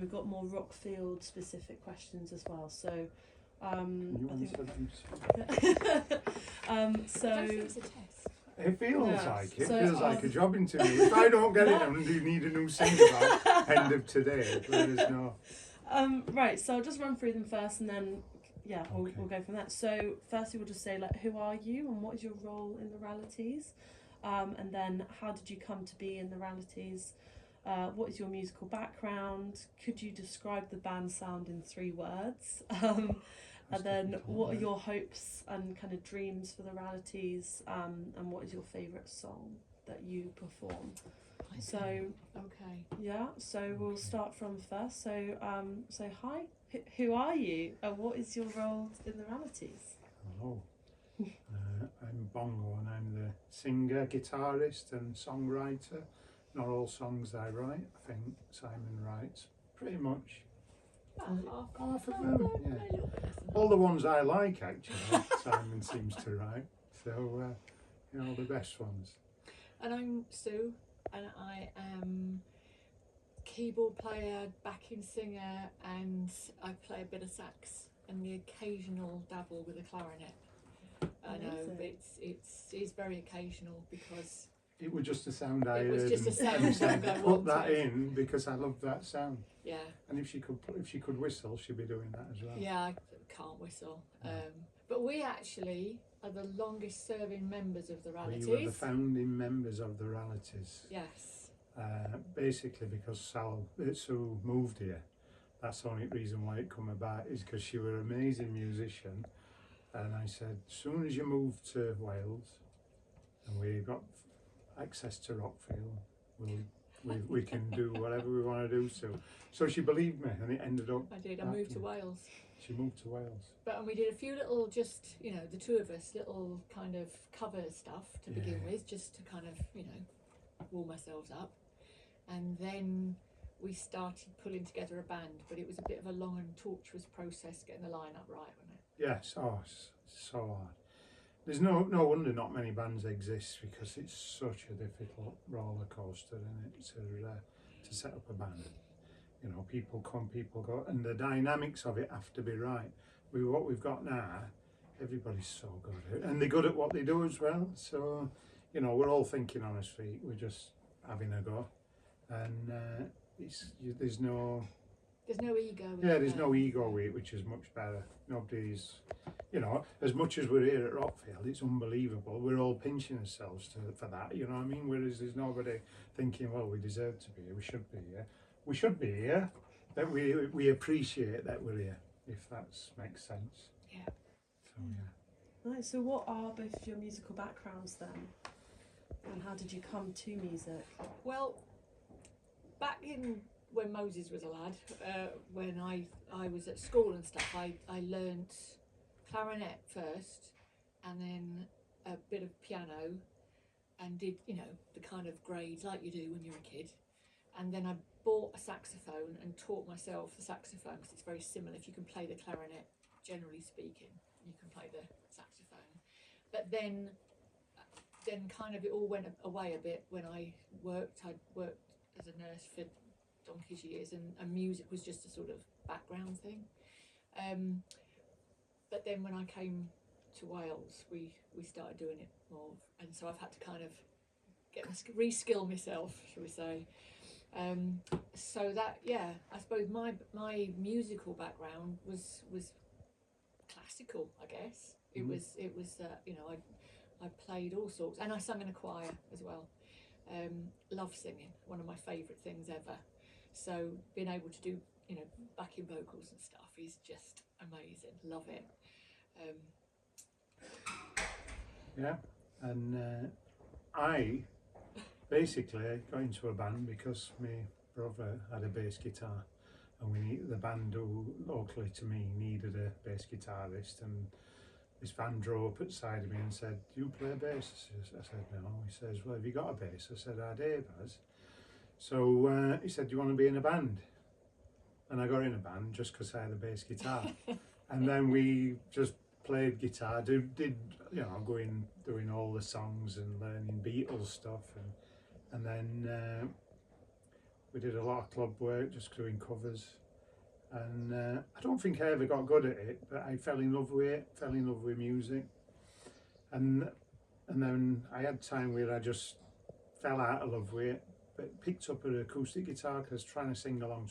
we've got more Rockfield specific questions as well. So, You I answer think. them. So. I don't think it's a test. It feels Yeah. like it. So, Feels like a job interview. If I don't get it, and you need a new singer by end of today, let us know. Right, so I'll just run through them first, and then we'll go from that. So firstly, we'll just say like, who are you, and what is your role in the Ralities, and then how did you come to be in the Ralities? What is your musical background? Could you describe the band sound in 3 words? And then what are your hopes and kind of dreams for the Ralities? And what is your favourite song that you perform? So we'll start from first. So hi, who are you, and what is your role in the Ralities? Hello, I'm Bongo, and I'm the singer, guitarist and songwriter. Not all songs I write, I think Simon writes pretty much half of them, yeah. All the ones I like, actually, Simon seems to write, so all the best ones. And I'm Sue, and I am keyboard player, backing singer, and I play a bit of sax and the occasional dabble with a clarinet. I know it's very occasional because it was just a sound I heard. It was just a sound. And said, put that in because I love that sound. Yeah. And if she could whistle, she'd be doing that as well. Yeah, I can't whistle. But we actually are the longest serving members of the Ralities. We were the founding members of the Ralities. Yes. Basically because Sue moved here. That's the only reason why it come about, is because she was an amazing musician. And I said, as soon as you move to Wales and we got access to Rockfield, we can do whatever we want to do. So she believed me, and it ended up. I did. I moved to Wales. She moved to Wales. And we did a few little, just the two of us, little kind of cover stuff to begin with, just to kind of warm ourselves up, and then we started pulling together a band. But it was a bit of a long and tortuous process getting the lineup right, wasn't it? Yes. Oh, it's so hard. There's no wonder not many bands exist, because it's such a difficult roller coaster, isn't it, to set up a band. People come, people go, and the dynamics of it have to be right. With what we've got now, everybody's so good, and they're good at what they do as well. So, we're all thinking on our feet. We're just having a go, and there's no ego. There's no ego with it, which is much better. Nobody's, as much as we're here at Rockfield, it's unbelievable. We're all pinching ourselves for that, you know what I mean? Whereas there's nobody thinking, well, we deserve to be here, we should be here. We should be here, but we appreciate that we're here, if that makes sense. Yeah. So, yeah. Nice. So what are both of your musical backgrounds then? And how did you come to music? Well, back in when Moses was a lad, when I was at school and stuff, I learnt clarinet first, and then a bit of piano, and did the kind of grades like you do when you're a kid. And then I bought a saxophone and taught myself the saxophone, because it's very similar. If you can play the clarinet, generally speaking, you can play the saxophone. But then kind of it all went away a bit when I worked. I'd worked as a nurse for donkey's years, and music was just a sort of background thing. But then when I came to Wales, we started doing it more, and so I've had to kind of reskill myself, shall we say. So that, I suppose my musical background was classical, I guess. It was I played all sorts, and I sang in a choir as well. Love singing, one of my favourite things ever. So being able to do backing vocals and stuff is just amazing. Love it. And I basically got into a band because my brother had a bass guitar, and the band who locally to me needed a bass guitarist, and this van drove up at the side of me and said, "Do you play bass?" I said, "No." He says, "Well, have you got a bass?" I said, "Dave has." So he said, "Do you want to be in a band?" And I got in a band just because I had a bass guitar. And then we just played guitar, did doing all the songs and learning Beatles stuff, and then we did a lot of club work, just doing covers. And I don't think I ever got good at it, but I fell in love with it, fell in love with music. And then I had time where I just fell out of love with it, but picked up an acoustic guitar because trying to sing along